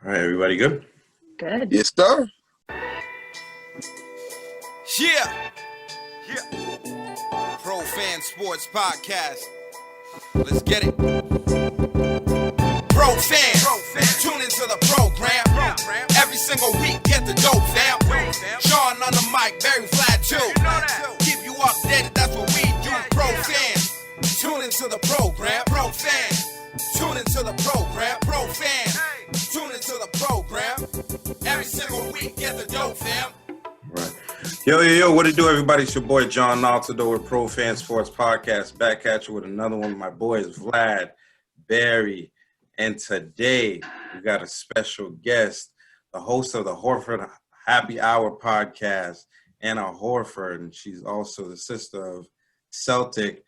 All right, everybody good? Good. Yes, sir. Yeah. Pro Fan Sports Podcast. Let's get it. Pro fans, tune into the program. Every single week, get the dope, fam. Sean on the mic, very flat too. Keep you updated, that's what we do. Pro fans, tune into the program. Pro fans, tune into the program. Pro fans, tune into the program. Every single week, get the dope, fam. Right. Yo, what it do, everybody? It's your boy, John Altidor with Pro Fan Sports Podcast. Back at you with another one of my boys, Vlad, Barry. And today, we got a special guest, the host of the Horford Happy Hour podcast, Anna Horford. And she's also the sister of Celtic,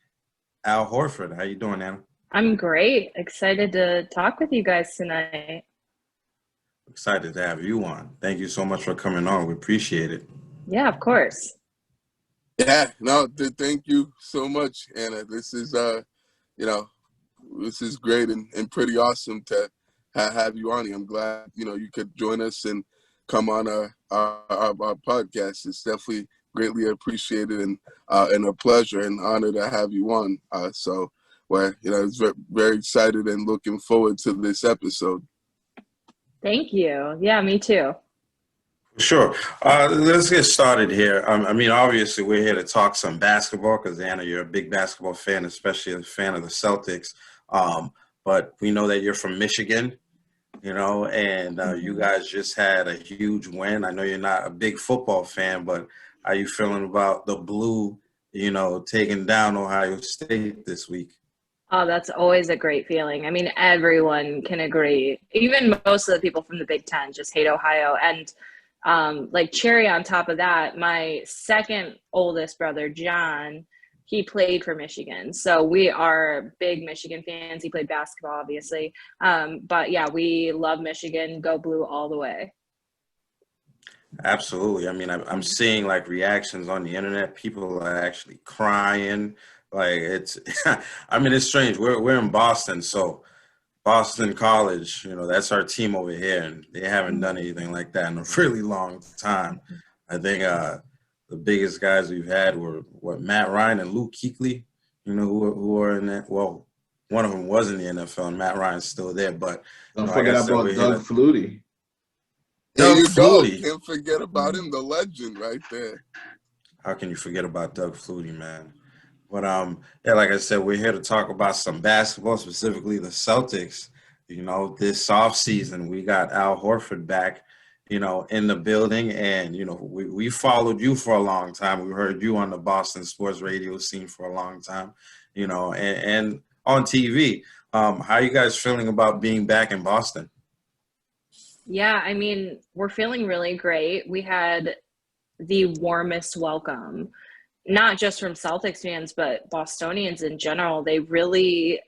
Al Horford. How you doing, Anna? I'm great. Excited to talk with you guys tonight. Excited to have you on. Thank you so much for coming on. We appreciate it. Yeah, of course. Yeah, no, thank you so much, Anna. This is, this is great and pretty awesome to have you on here. I'm glad, you could join us and come on our podcast. It's definitely greatly appreciated and a pleasure and honor to have you on. So we're, it's very, very excited and looking forward to this episode. Thank you. Yeah, me too. Sure. Let's get started here. Obviously, we're here to talk some basketball because, Anna, you're a big basketball fan, especially a fan of the Celtics. But we know that you're from Michigan, and you guys just had a huge win. I know you're not a big football fan, but how are you feeling about the Blue, taking down Ohio State this week? Oh, that's always a great feeling. I mean, everyone can agree. Even most of the people from the Big Ten just hate Ohio. And cherry on top of that, my second oldest brother, John, he played for Michigan. So we are big Michigan fans. He played basketball, obviously. But yeah, we love Michigan. Go Blue all the way. Absolutely. I mean, I'm seeing reactions on the internet. People are actually crying. It's strange. We're in Boston, so Boston College, that's our team over here, and they haven't done anything like that in a really long time. I think the biggest guys we've had were Matt Ryan and Luke Kuechly, who are in that. Well, one of them was in the NFL, and Matt Ryan's still there. But don't forget about Doug Flutie. There you go. Can't forget about him, the legend right there. How can you forget about Doug Flutie, man? But, like I said, we're here to talk about some basketball, specifically the Celtics. This offseason, we got Al Horford back, in the building. And, we followed you for a long time. We heard you on the Boston sports radio scene for a long time, and on TV. How are you guys feeling about being back in Boston? Yeah, I mean, we're feeling really great. We had the warmest welcome. Not just from Celtics fans, but Bostonians in general. They really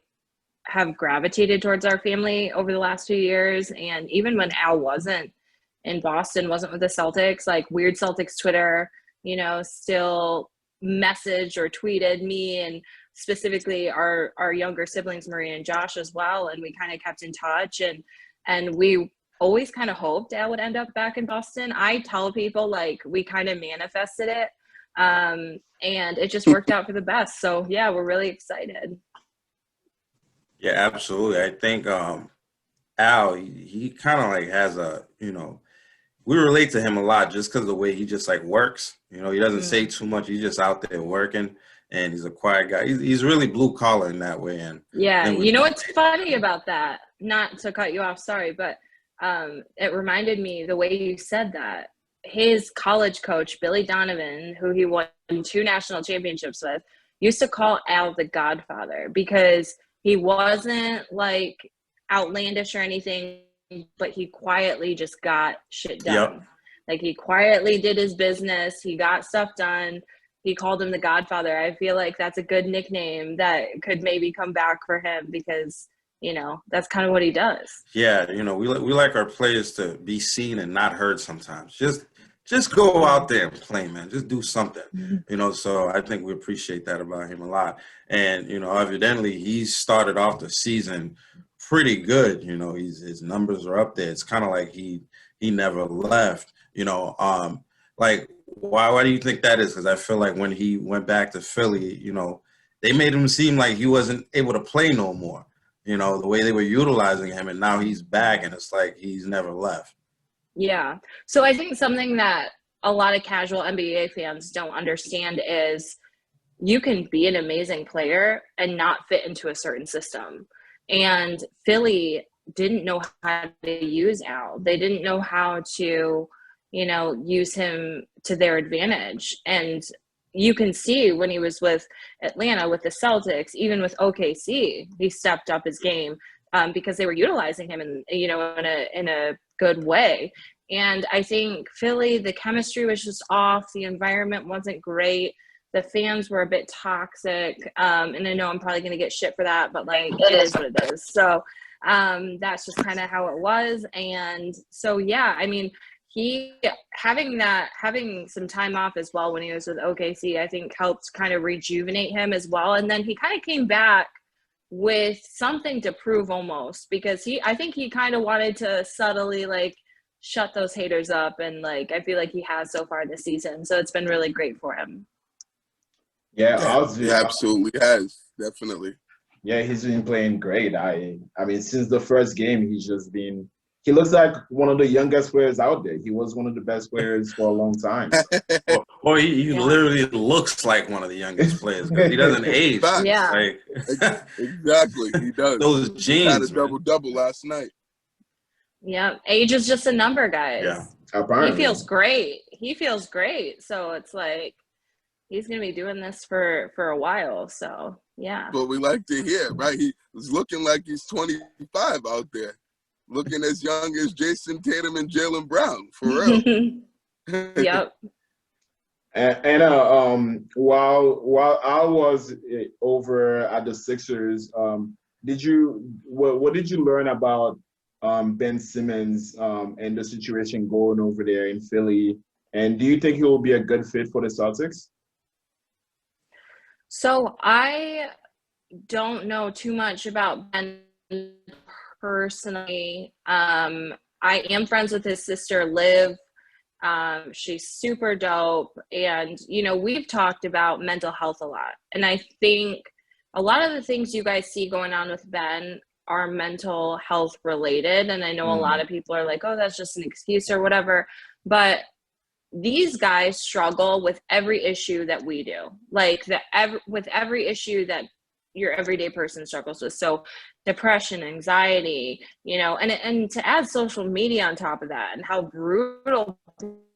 have gravitated towards our family over the last few years. And even when Al wasn't in Boston, wasn't with the Celtics, Weird Celtics Twitter, still messaged or tweeted me and specifically our younger siblings, Maria and Josh, as well. And we kind of kept in touch. And we always kind of hoped Al would end up back in Boston. I tell people, we kind of manifested it. And it just worked out for the best. So yeah, we're really excited. Yeah, absolutely. I think Al, he kind of has we relate to him a lot just because of the way he just works. He doesn't say too much. He's just out there working, and he's a quiet guy. He's really blue collar in that way. And yeah, what's funny about that? Not to cut you off, sorry, but it reminded me the way you said that. His college coach, Billy Donovan, who he won 2 national championships with, used to call Al the Godfather because he wasn't outlandish or anything, but he quietly just got shit done. Yep. He quietly did his business. He got stuff done. He called him the Godfather. I feel like that's a good nickname that could maybe come back for him because, that's kind of what he does. Yeah, we like our players to be seen and not heard sometimes. Just go out there and play, man. Just do something, So I think we appreciate that about him a lot. And, evidently he started off the season pretty good. You know, his numbers are up there. It's kind of like he never left. You know, like why do you think that is? Because I feel like when he went back to Philly, you know, they made him seem like he wasn't able to play no more. You know, the way they were utilizing him, and now he's back, and it's like he's never left. Yeah. So I think something that a lot of casual NBA fans don't understand is you can be an amazing player and not fit into a certain system. And Philly didn't know how to use Al. They didn't know how to, you know, use him to their advantage. And you can see when he was with Atlanta, with the Celtics, even with OKC, he stepped up his game because they were utilizing him in, you know, in a good way. And I think Philly, the chemistry was just off. The environment wasn't great. The fans were a bit toxic. And I know I'm probably going to get shit for that, but like, it is what it is. So that's just kind of how it was. And so, yeah, I mean, he having some time off as well when he was with OKC, I think helped kind of rejuvenate him as well. And then he kind of came back with something to prove almost, because I think he kind of wanted to subtly like shut those haters up. And like, I feel like he has so far this season. So it's been really great for him. Yeah, he absolutely has, definitely. Yeah, he's been playing great. I mean, since the first game, he looks like one of the youngest players out there. He was one of the best players for a long time. Or he literally looks like one of the youngest players. He doesn't age. Yeah. Like, exactly, he does. Those He genes, had a double-double last night. Yeah, age is just a number, guys. Yeah. Apparently. He feels great. So it's like he's going to be doing this for a while. So, yeah. But we like to hear, right? He was looking like he's 25 out there. Looking as young as Jason Tatum and Jaylen Brown, for real. Yep. And while I was over at the Sixers, what did you learn about Ben Simmons and the situation going over there in Philly? And do you think he will be a good fit for the Celtics? So I don't know too much about Ben personally. I am friends with his sister, Liv. She's super dope. And, you know, we've talked about mental health a lot. And I think a lot of the things you guys see going on with Ben are mental health related. And I know a lot of people are like, oh, that's just an excuse or whatever. But these guys struggle with every issue that we do. Like with every issue that your everyday person struggles with. So depression, anxiety, you know, and to add social media on top of that, and how brutal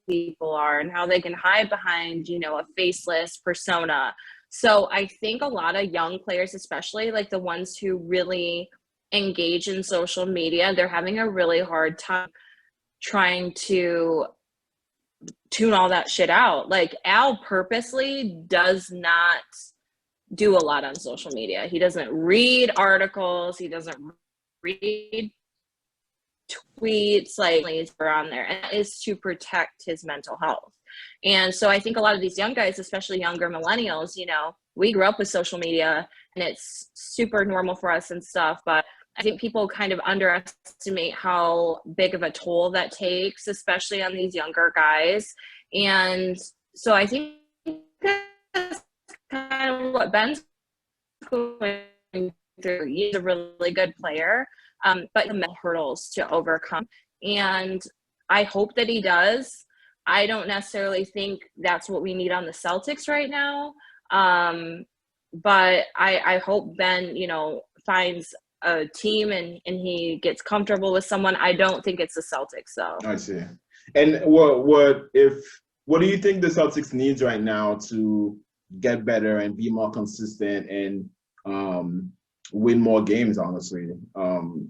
people are and how they can hide behind, you know, a faceless persona. So I think a lot of young players, especially like the ones who really engage in social media, they're having a really hard time trying to tune all that shit out. Like Al purposely does not do a lot on social media. He doesn't read articles. He doesn't read tweets. Like he's on there, and that is to protect his mental health. And so I think a lot of these young guys, especially younger millennials, you know, we grew up with social media and it's super normal for us and stuff. But I think people kind of underestimate how big of a toll that takes, especially on these younger guys. And so I think that's kind of what Ben's going through. He's a really good player, but the hurdles to overcome. And I hope that he does. I don't necessarily think that's what we need on the Celtics right now. But I hope Ben, you know, finds a team and he gets comfortable with someone. I don't think it's the Celtics though. I see. And what do you think the Celtics needs right now to get better and be more consistent and win more games, honestly?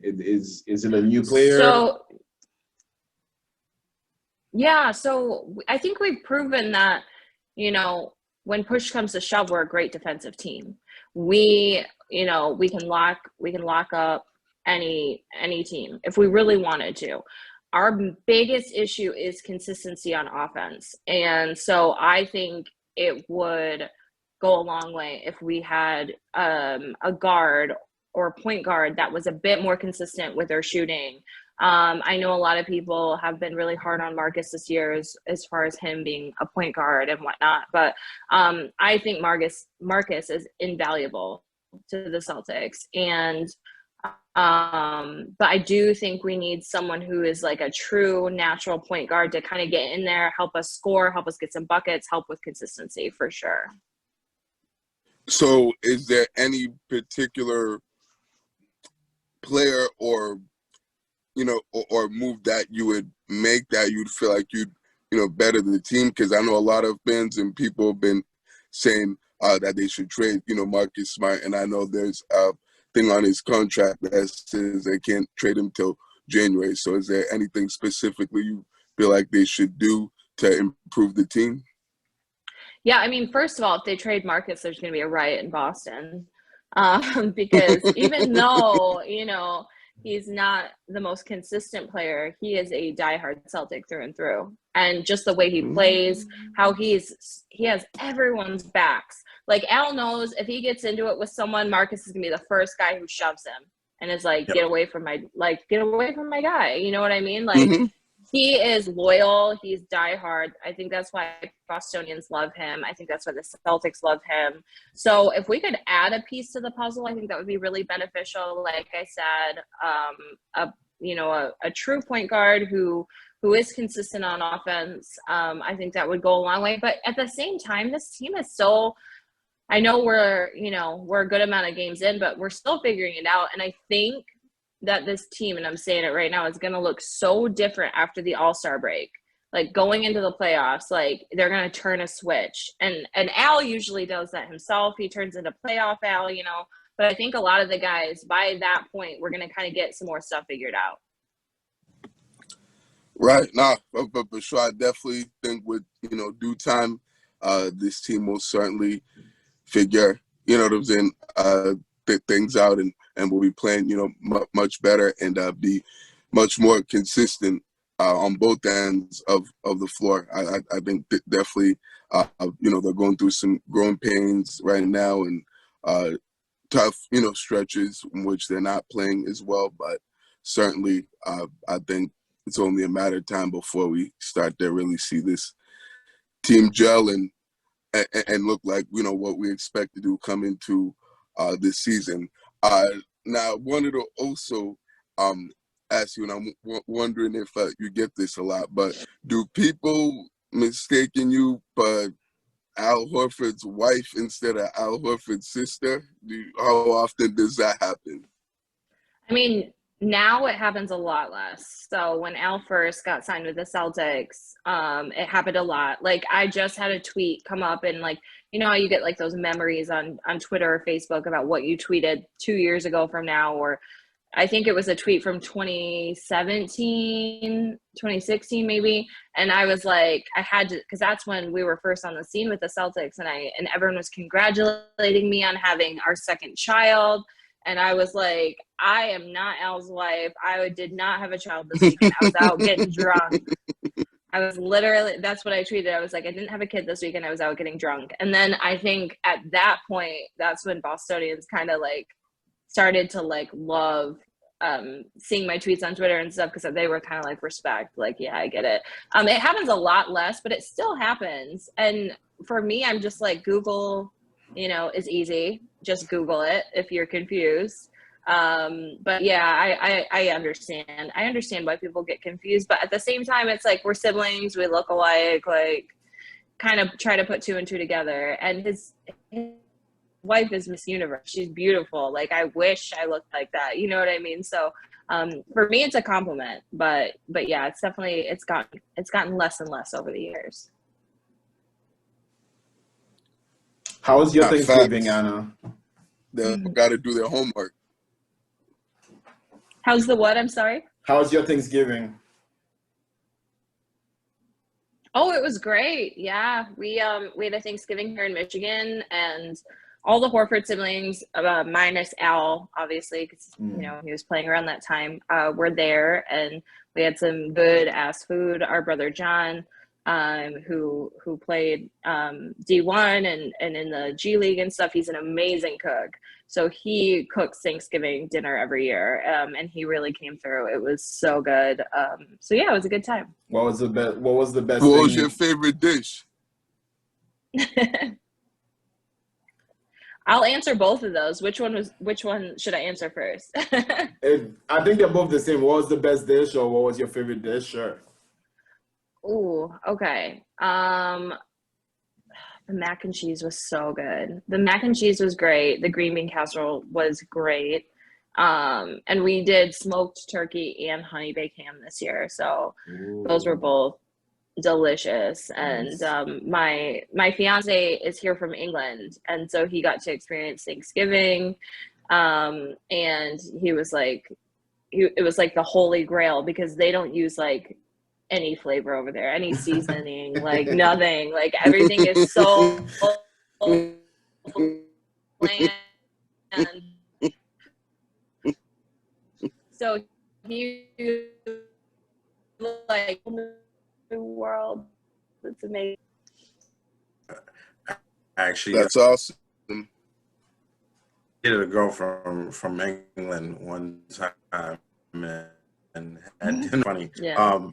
Is it a new player? So I think we've proven that, you know, when push comes to shove, we're a great defensive team. We can lock up any team if we really wanted to. Our biggest issue is consistency on offense. And so I think it would go a long way if we had a guard or point guard that was a bit more consistent with their shooting. I know a lot of people have been really hard on Marcus this year as far as him being a point guard and whatnot, but I think Marcus is invaluable to the Celtics, and but I do think we need someone who is like a true natural point guard to kind of get in there, help us score, help us get some buckets, help with consistency for sure. So is there any particular player or, you know, or move that you would make that you'd feel like you'd, you know, better the team? Because I know a lot of fans and people have been saying that they should trade, you know, Marcus Smart, and I know there's a thing on his contract that says they can't trade him till January. So is there anything specifically you feel like they should do to improve the team? Yeah, I mean, first of all, if they trade Marcus, there's going to be a riot in Boston, because even though, you know, he's not the most consistent player, he is a diehard Celtic through and through. And just the way he plays, how he has everyone's backs. Like, Al knows if he gets into it with someone, Marcus is gonna be the first guy who shoves him and is like, get away from my guy. You know what I mean? Like, he is loyal. He's diehard. I think that's why Bostonians love him. I think that's why the Celtics love him. So if we could add a piece to the puzzle, I think that would be really beneficial. Like I said, a true point guard who is consistent on offense. I think that would go a long way. But at the same time, this team is so, I know we're a good amount of games in, but we're still figuring it out. And I think that this team, and I'm saying it right now, is going to look so different after the All-Star break. Like, going into the playoffs, like, they're going to turn a switch. And Al usually does that himself. He turns into playoff Al, you know. But I think a lot of the guys, by that point, we're going to kind of get some more stuff figured out. Right. Nah, but for sure, I definitely think with, you know, due time, this team will certainly figure, you know what I'm saying, things out, and we'll be playing, you know, much better and be much more consistent on both ends of the floor. I think definitely, you know, they're going through some growing pains right now and tough, you know, stretches in which they're not playing as well. But certainly, I think it's only a matter of time before we start to really see this team gel and look like, you know, what we expect to do come into this season. Now, I wanted to also ask you, and I'm wondering if you get this a lot, but do people mistaken you for Al Horford's wife instead of Al Horford's sister? How often does that happen? I mean, now it happens a lot less. So when Al first got signed with the Celtics, it happened a lot. Like, I just had a tweet come up, and like, you know how you get like those memories on Twitter or Facebook about what you tweeted 2 years ago from now, or I think it was a tweet from 2017, 2016 maybe. And I was like, I had to, because that's when we were first on the scene with the Celtics, and everyone was congratulating me on having our second child. And I was like, I am not Al's wife. I did not have a child this weekend. I was out getting drunk. I was literally, that's what I tweeted. I was like, I didn't have a kid this weekend. I was out getting drunk. And then I think at that point, that's when Bostonians kind of like started to like love seeing my tweets on Twitter and stuff, because they were kind of like, respect, like, yeah, I get it. It happens a lot less, but it still happens. And for me, I'm just like, Google, you know, is easy. Just Google it if you're confused. But yeah, I understand. I understand why people get confused, but at the same time, it's like, we're siblings, we look alike, like, kind of try to put two and two together. And his wife is Miss Universe. She's beautiful. Like, I wish I looked like that. You know what I mean? So for me, it's a compliment, but yeah, it's definitely, it's gotten less and less over the years. How was your Thanksgiving, Anna? They got to do their homework. How's the what? I'm sorry? How was your Thanksgiving? Oh, it was great. Yeah. We had a Thanksgiving here in Michigan, and all the Horford siblings, minus Al, obviously, because, you know, he was playing around that time, were there, and we had some good ass food. Our brother John who played D1 and in the G League and stuff. He's an amazing cook. So he cooks Thanksgiving dinner every year, and he really came through. It was so good. So yeah, it was a good time. What was the best? What was the best? What was your favorite dish? I'll answer both of those. Which one should I answer first? I think they're both the same. What was the best dish, or what was your favorite dish? Sure. Ooh, okay. The mac and cheese was so good. The mac and cheese was great. The green bean casserole was great. And we did smoked turkey and honey baked ham this year. So those were both delicious. Nice. And my fiance is here from England, and so he got to experience Thanksgiving. And he was like, it was like the holy grail, because they don't use like any flavor over there, any seasoning, like nothing. Like everything is so bland. So he like new world. It's amazing. Actually, That's awesome. dated a girl from England one time, and had dinner. Funny. Yeah.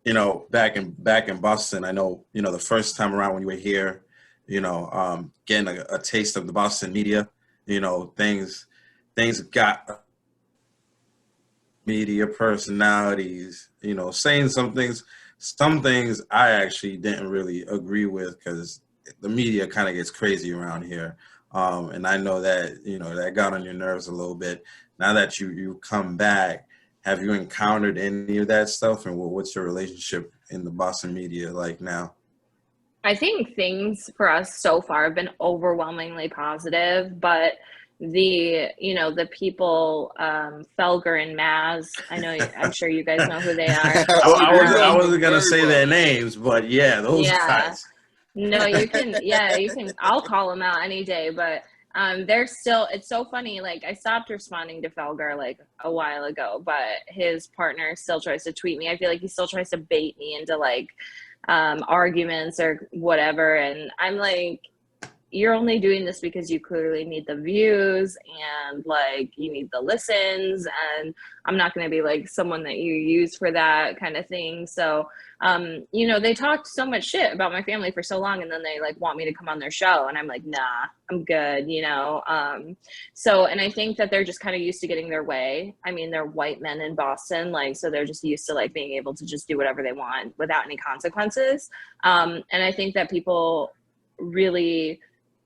You know, back in Boston, I know, you know, the first time around when you were here, you know, getting a taste of the Boston media, you know, things got media personalities, you know, saying some things I actually didn't really agree with, because the media kind of gets crazy around here. And I know that, you know, that got on your nerves a little bit. Now that you come back, have you encountered any of that stuff, and what's your relationship in the Boston media like now? I think things for us so far have been overwhelmingly positive, but the people, Felger and Maz, I'm sure you guys know who they are. I wasn't gonna say their names, but yeah, those guys. No, you can, I'll call them out any day, but they're still, it's so funny. Like, I stopped responding to Felger like a while ago, but his partner still tries to tweet me. I feel like he still tries to bait me into like arguments or whatever. And I'm like, you're only doing this because you clearly need the views and like you need the listens, and I'm not going to be like someone that you use for that kind of thing. So, they talked so much shit about my family for so long, and then they like want me to come on their show, and I'm like, nah, I'm good, So, and I think that they're just kind of used to getting their way. I mean, they're white men in Boston, like, so they're just used to like being able to just do whatever they want without any consequences. And I think that people really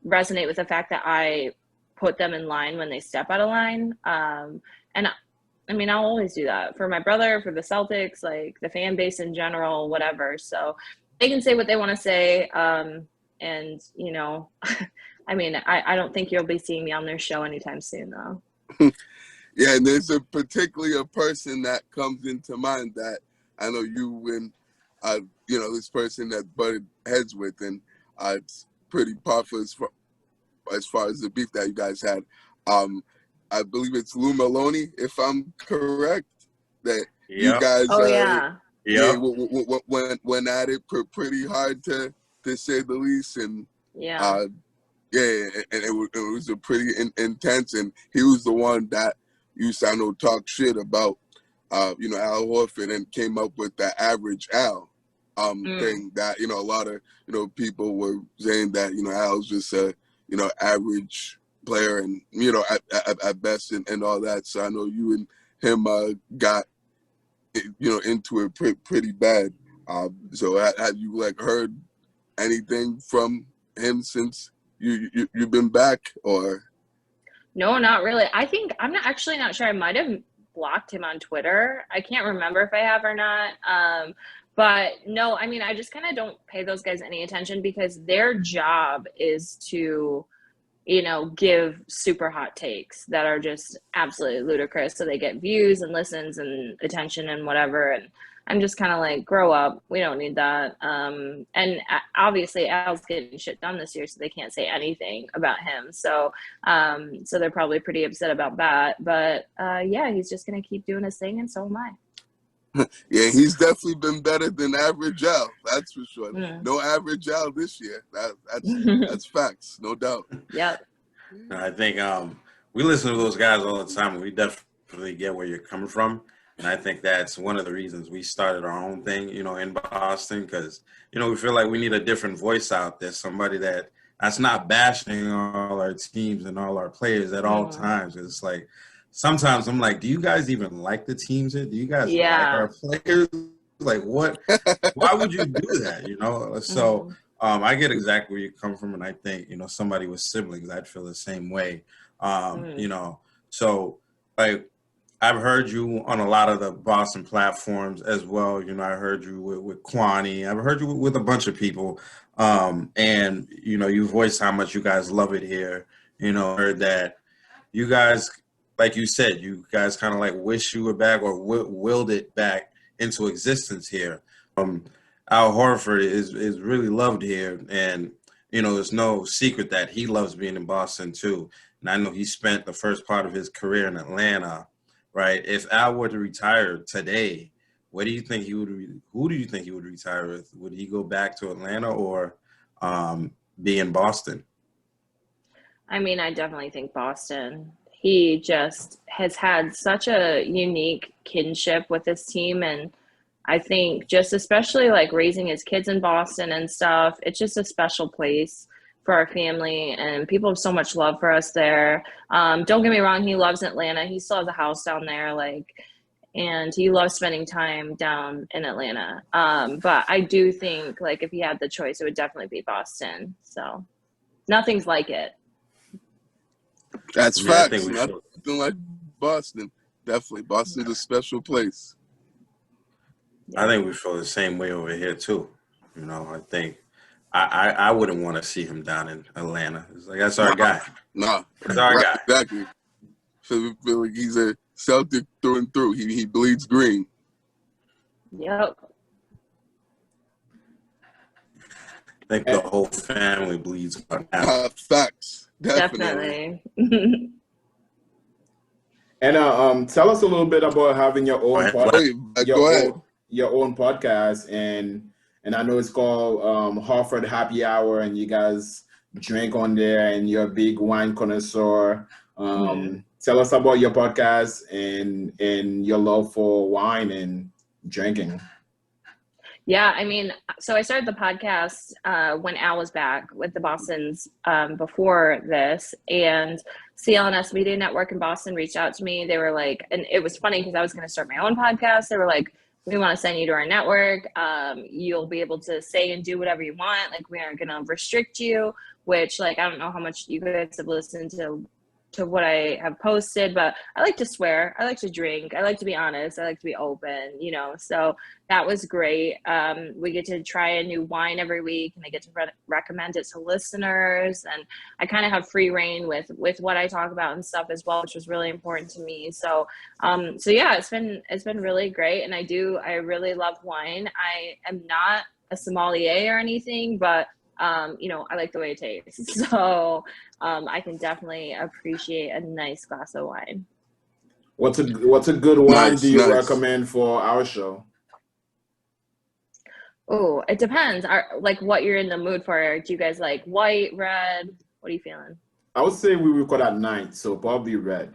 resonate with the fact that I put them in line when they step out of line. And I mean, I'll always do that for my brother, for the Celtics, like the fan base in general, whatever. So they can say what they want to say. I mean, I don't think you'll be seeing me on their show anytime soon, though. Yeah, and there's a particular person that comes into mind that I know you and, this person that butted heads with, and it's pretty powerful as far as the beef that you guys had. I believe it's Lou Maloney, if I'm correct, that you guys went at it pretty hard to say the least, and and it was a pretty intense, and he was the one that used to, I know, talk shit about Al Horford, and came up with the average Al thing that a lot of people were saying that Al's just a average player, and at best, and all that. So I know you and him got into it pretty bad. So have you like heard anything from him since you've been back, or? No, not really. I think I'm not sure. I might have blocked him on Twitter. I can't remember if I have or not. But no, I mean, I just kind of don't pay those guys any attention, because their job is to give super hot takes that are just absolutely ludicrous. So they get views and listens and attention and whatever. And I'm just kind of like, grow up. We don't need that. And obviously Al's getting shit done this year, so they can't say anything about him. So, so they're probably pretty upset about that. But he's just going to keep doing his thing, and so am I. Yeah, he's definitely been better than average Al. That's for sure. Mm. No average Al this year. That's facts, no doubt. Yep. I think we listen to those guys all the time, and we definitely get where you're coming from. And I think that's one of the reasons we started our own thing, in Boston, because, we feel like we need a different voice out there, somebody that's not bashing all our teams and all our players at all times. It's like, sometimes I'm like, do you guys even like the teams here? Do you guys like our players? Like, what? Why would you do that, So I get exactly where you come from, and I think, somebody with siblings, I'd feel the same way. So, like, I've heard you on a lot of the Boston platforms as well. I heard you with Kwani. I've heard you with a bunch of people. And, you voiced how much you guys love it here. Heard that you guys, like you said, you guys kind of like wish you were back or willed it back into existence here. Al Horford is really loved here. And, there's no secret that he loves being in Boston too. And I know he spent the first part of his career in Atlanta. Right. If Al were to retire today, who do you think he would retire with? Would he go back to Atlanta or be in Boston? I mean, I definitely think Boston. He just has had such a unique kinship with his team. And I think just especially like raising his kids in Boston and stuff, it's just a special place for our family, and people have so much love for us there. Don't get me wrong, he loves Atlanta. He still has a house down there, and he loves spending time down in Atlanta. But I do think, like, if he had the choice, it would definitely be Boston. So nothing's like it. That's facts. Nothing like Boston. Definitely, Boston's a special place. I think we feel the same way over here too. I think. I wouldn't want to see him down in Atlanta. It's like, that's our guy. Nah. That's our guy. Exactly. Feel like he's a Celtic through and through. He bleeds green. Yep. I think the whole family bleeds now. Facts. Definitely. And tell us a little bit about having your own your own podcast, and I know it's called Horford Happy Hour, and you guys drink on there, and you're a big wine connoisseur. Tell us about your podcast and your love for wine and drinking. Yeah, I mean, so I started the podcast when Al was back with the Bostons before this, and CLNS Media Network in Boston reached out to me. They were like, and it was funny because I was going to start my own podcast. They were like, we want to send you to our network. You'll be able to say and do whatever you want. Like, we aren't going to restrict you, which, like, I don't know how much you guys have listened to what I have posted, but I like to swear. I like to drink. I like to be honest. I like to be open, so that was great. We get to try a new wine every week, and I get to recommend it to listeners, and I kind of have free reign with what I talk about and stuff as well, which was really important to me. So yeah, it's been really great. And I really love wine. I am not a sommelier or anything, but I like the way it tastes. So I can definitely appreciate a nice glass of wine. What's a good wine do you recommend for our show? Oh, it depends. Like, what you're in the mood for. Do you guys like white, red? What are you feeling? I would say we record at night, so probably red.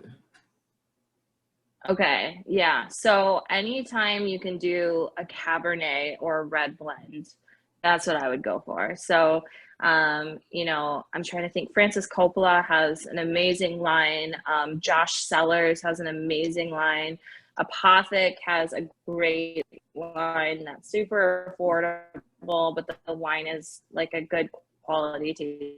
Okay, yeah. So anytime you can do a Cabernet or a red blend, that's what I would go for. So, I'm trying to think. Francis Coppola has an amazing line. Josh Sellers has an amazing line. Apothic has a great wine that's super affordable, but the wine is like a good quality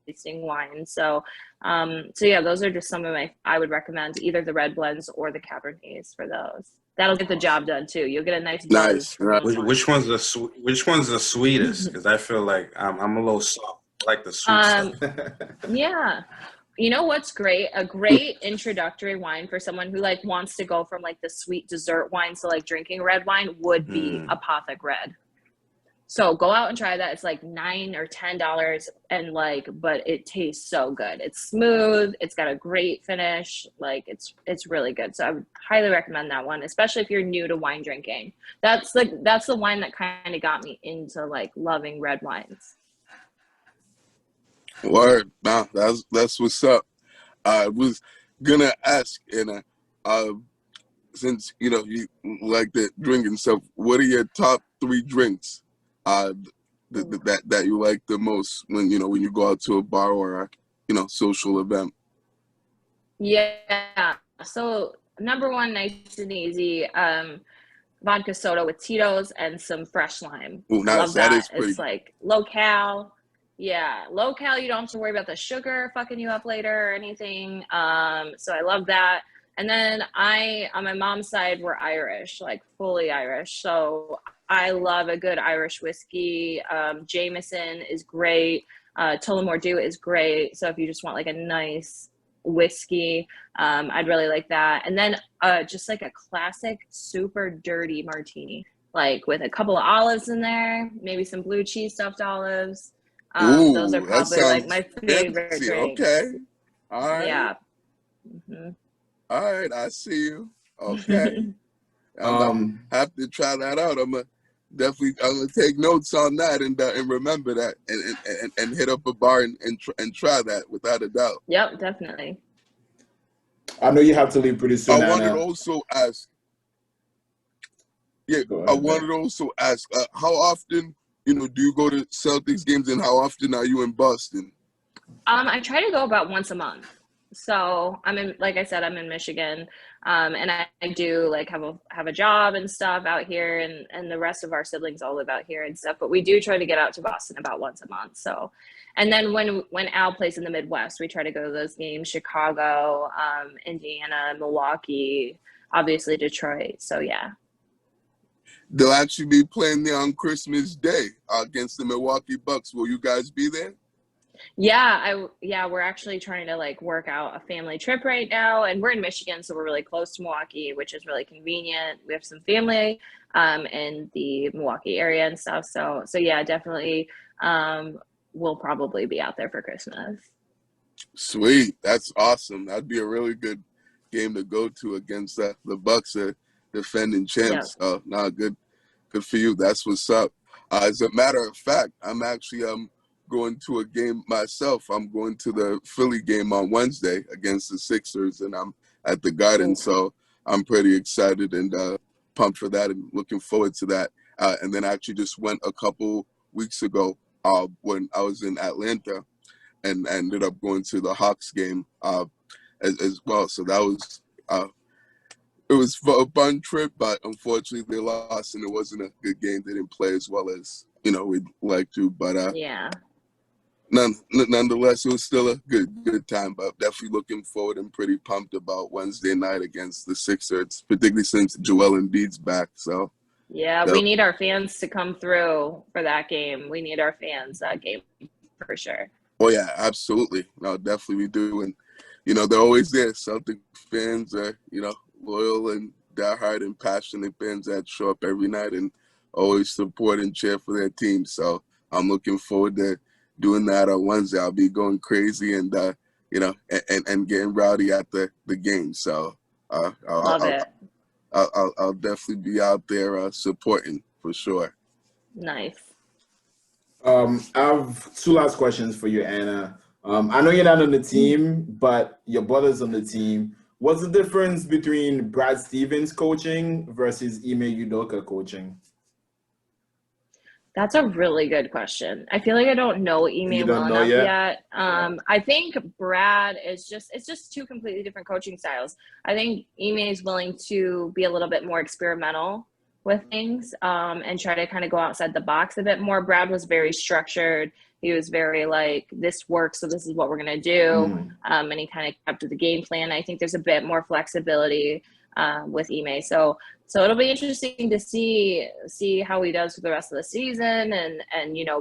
tasting wine. So yeah, those are just some of I would recommend either the red blends or the Cabernets for those. That'll get the job done too. You'll get a nice buzz. Which one's the sweetest? Because I feel like I'm a little soft. I like the sweet stuff. Yeah. You know what's great? A great introductory wine for someone who like wants to go from like the sweet dessert wines to like drinking red wine would be Apothic Red. So go out and try that. It's like $9 or $10 and but it tastes so good. It's smooth. It's got a great finish. Like it's really good. So I would highly recommend that one, especially if you're new to wine drinking. That's the wine that kind of got me into like loving red wines. Word. Nah, that's what's up. I was gonna ask, and since you like the drinking stuff, what are your top 3 drinks that you like the most when you go out to a bar or a social event? Yeah. So number one, nice and easy, vodka soda with Tito's and some fresh lime. Oh, nice. Love That that. is pretty. It's like low cal. Yeah, low cal. You don't have to worry about the sugar fucking you up later or anything. So I love that. And then on my mom's side, we're Irish, like fully Irish. So I love a good Irish whiskey. Jameson is great. Tullamore Dew is great. So if you just want like a nice whiskey, I'd really like that. And then just like a classic super dirty martini, like with a couple of olives in there, maybe some blue cheese stuffed olives. Ooh, Those are that probably like sounds my favorite fancy. drinks. Okay. All right. Yeah. All right. I see you. Okay. I'm gonna Um, have to try that out. I'm gonna take notes on that and remember that and hit up a bar and try that without a doubt. Yep, definitely. I know you have to leave pretty I soon, wanted to Anna. also ask. Yeah, Go I ahead, wanted to also ask. How often do you go to Celtics games, and how often are you in Boston? I try to go about once a month. So like I said, I'm in Michigan, and I do like have a job and stuff out here, and the rest of our siblings all live out here and stuff. But we do try to get out to Boston about once a month. So, and then when Al plays in the Midwest, we try to go to those games: Chicago, Indiana, Milwaukee, obviously Detroit. So yeah. They'll actually be playing there on Christmas Day against the Milwaukee Bucks. Will you guys be there? Yeah, we're actually trying to like work out a family trip right now, and we're in Michigan, so we're really close to Milwaukee, which is really convenient. We have some family in the Milwaukee area and stuff, so yeah, definitely we'll probably be out there for Christmas. Sweet, that's awesome. That'd be a really good game to go to against the Bucks, defending champs. Yep. Nah, good for you. That's what's up. As a matter of fact, I'm actually going to a game myself. I'm going to the Philly game on Wednesday against the Sixers, and I'm at the Garden. So I'm pretty excited and pumped for that and looking forward to that. And then I actually just went a couple weeks ago when I was in Atlanta and ended up going to the Hawks game as well. So that was it was a fun trip, but unfortunately they lost and it wasn't a good game. They didn't play as well as we'd like to, but Yeah. Nonetheless, it was still a good time. But definitely looking forward and pretty pumped about Wednesday night against the Sixers, particularly since Joel Embiid's back. So yeah, we need our fans to come through for that game. We need our fans that game for sure. Oh yeah, absolutely. No, definitely we do, and they're always there. Celtic fans are loyal and diehard and passionate fans that show up every night and always support and cheer for their team. So I'm looking forward to doing that on Wednesday. I'll be going crazy and and getting rowdy at the game. So Love it. I'll definitely be out there supporting for sure. Nice. I have 2 last questions for you, Anna. I know you're not on the team, but your brother's on the team. What's the difference between Brad Stevens coaching versus Ime Udoka coaching? That's a really good question. I feel like I don't know Ime well enough yet. I think Brad it's just 2 completely different coaching styles. I think Ime is willing to be a little bit more experimental with things and try to kind of go outside the box a bit more. Brad was very structured. He was very like, this works, so this is what we're going to do. And he kind of kept to the game plan. I think there's a bit more flexibility with Ime. So it'll be interesting to see how he does for the rest of the season. And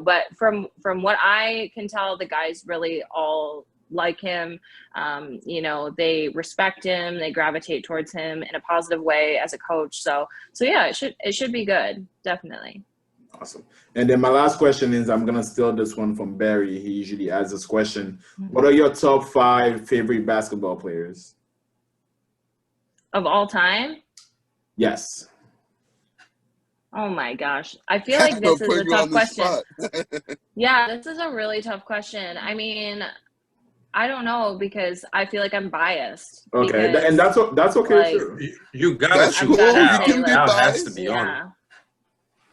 but from what I can tell, the guys really all like him. They respect him. They gravitate towards him in a positive way as a coach. So yeah, it should be good. Definitely. Awesome. And then my last question is, I'm gonna steal this one from Barry. He usually asks this question. What are your top 5 favorite basketball players? Of all time? Yes. Oh my gosh. I feel like this is a tough question. Yeah, this is a really tough question. I mean, I don't know because I feel like I'm biased. Okay, because, and that's okay like, too. You gotta That's choose cool. You Al. can be Al has to biased. be on. Yeah.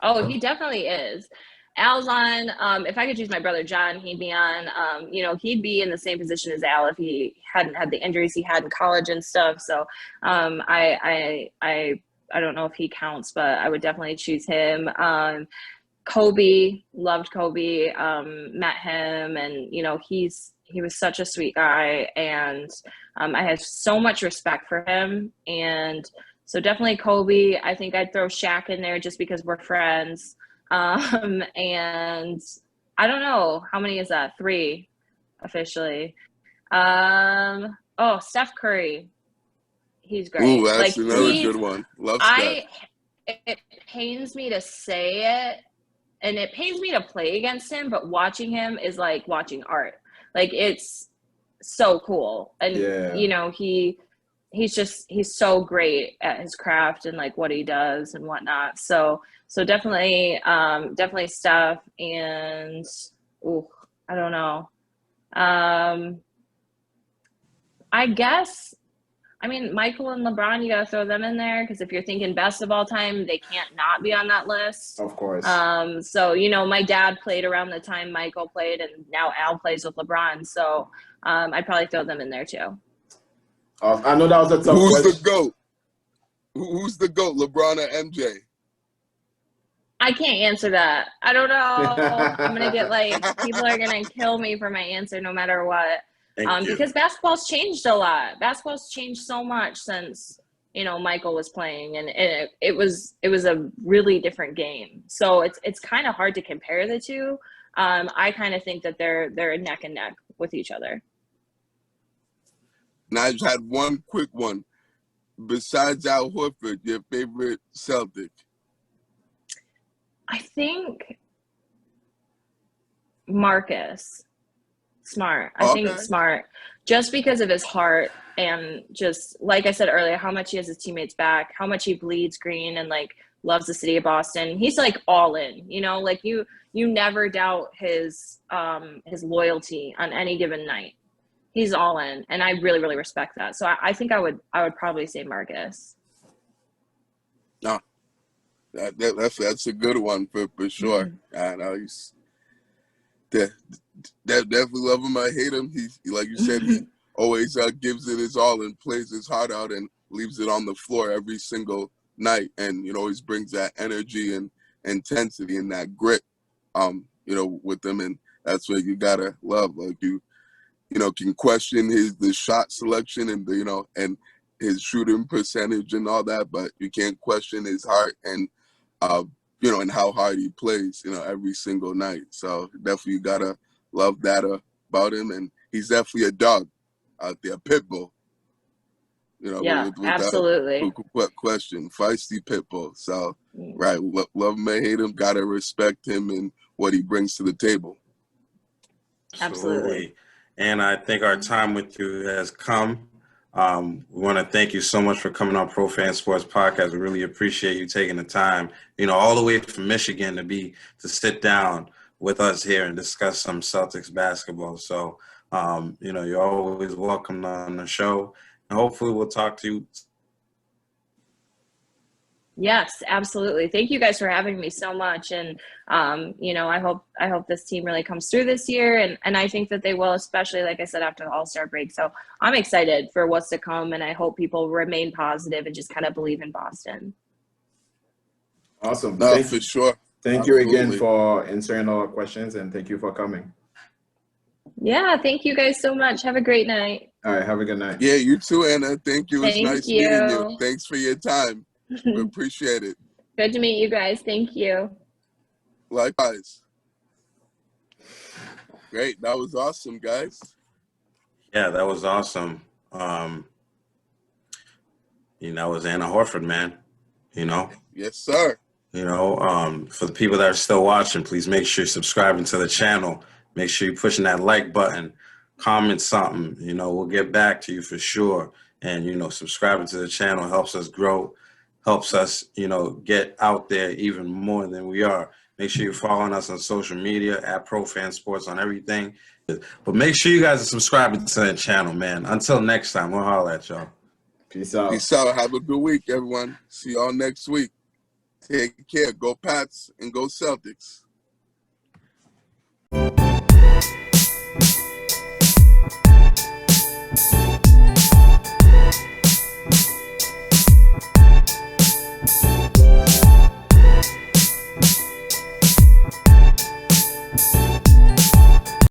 Oh, he definitely is. Al's on. If I could choose my brother John, he'd be on. You know, he'd be in the same position as Al if he hadn't had the injuries he had in college and stuff. So, I don't know if he counts, but I would definitely choose him. Kobe, loved Kobe. Met him, and you know, he was such a sweet guy, and I had so much respect for him. And so definitely Kobe. I think I'd throw Shaq in there just because we're friends. And I don't know, how many is that? 3 officially. Oh, Steph Curry. He's great. Ooh, that's like another good one. Love Steph. It pains me to say it, and it pains me to play against him, but watching him is like watching art. Like, it's so cool. And you know, he's so great at his craft and like what he does and whatnot. So definitely Steph. And I don't know. I guess, I mean, Michael and LeBron, you gotta throw them in there because if you're thinking best of all time, they can't not be on that list. Of course. So you know, my dad played around the time Michael played, and now Al plays with LeBron. So I'd probably throw them in there too. I know that was a tough question. Who's the GOAT? Who's the GOAT, LeBron or MJ? I can't answer that. I don't know. I'm gonna get people are gonna kill me for my answer no matter what. Because basketball's changed a lot. Basketball's changed so much since, you know, Michael was playing, and it was a really different game. So it's kind of hard to compare the two. I kind of think that they're neck and neck with each other. Now I just had one quick one. Besides Al Horford, your favorite Celtic? I think Marcus Smart. I think Smart, just because of his heart and just like I said earlier, how much he has his teammates back, how much he bleeds green and like loves the city of Boston. He's like all in, you know, like you never doubt his loyalty on any given night. He's all in, and I really, really respect that. So I think I would probably say Marcus. No, that's a good one for sure. Mm-hmm. I know he's definitely love him. I hate him. He, like you said, he always gives it his all and plays his heart out and leaves it on the floor every single night. And, you know, always brings that energy and intensity and that grit, you know, with him. And that's what you gotta love. Like you know, can question the shot selection and you know, and his shooting percentage and all that, but you can't question his heart and, you know, and how hard he plays, you know, every single night. So definitely you gotta love that about him. And he's definitely a dog out there, pit bull. You know, yeah, absolutely. Question, feisty pit bull. So, right, love him or hate him, gotta respect him and what he brings to the table. Absolutely. And I think our time with you has come. We want to thank you so much for coming on Pro Fan Sports Podcast. We really appreciate you taking the time, you know, all the way from Michigan to sit down with us here and discuss some Celtics basketball. So, you know, you're always welcome on the show, and hopefully we'll talk to you. Yes, absolutely. Thank you guys for having me so much. And, you know, I hope this team really comes through this year. And I think that they will, especially, like I said, after the All-Star break. So I'm excited for what's to come. And I hope people remain positive and just kind of believe in Boston. Awesome. No, for sure. Thank you again for answering all our questions, and thank you for coming. Yeah, thank you guys so much. Have a great night. All right, have a good night. Yeah, you too, Anna. Thank you. It's Thank nice you. meeting you. Thanks for your time. We appreciate it. Good to meet you guys. Thank you. Likewise. Great. That was awesome, guys. Yeah, that was awesome. You know, that was Anna Horford, man. You know? Yes, sir. For the people that are still watching, please make sure you're subscribing to the channel. Make sure you're pushing that like button, comment something, we'll get back to you for sure. And, subscribing to the channel helps us grow, helps us, get out there even more than we are. Make sure you're following us on social media at ProFan Sports on everything. But make sure you guys are subscribing to the channel, man. Until next time, we'll holler at y'all. Peace out. Peace out. Have a good week, everyone. See y'all next week. Take care. Go Pats and go Celtics.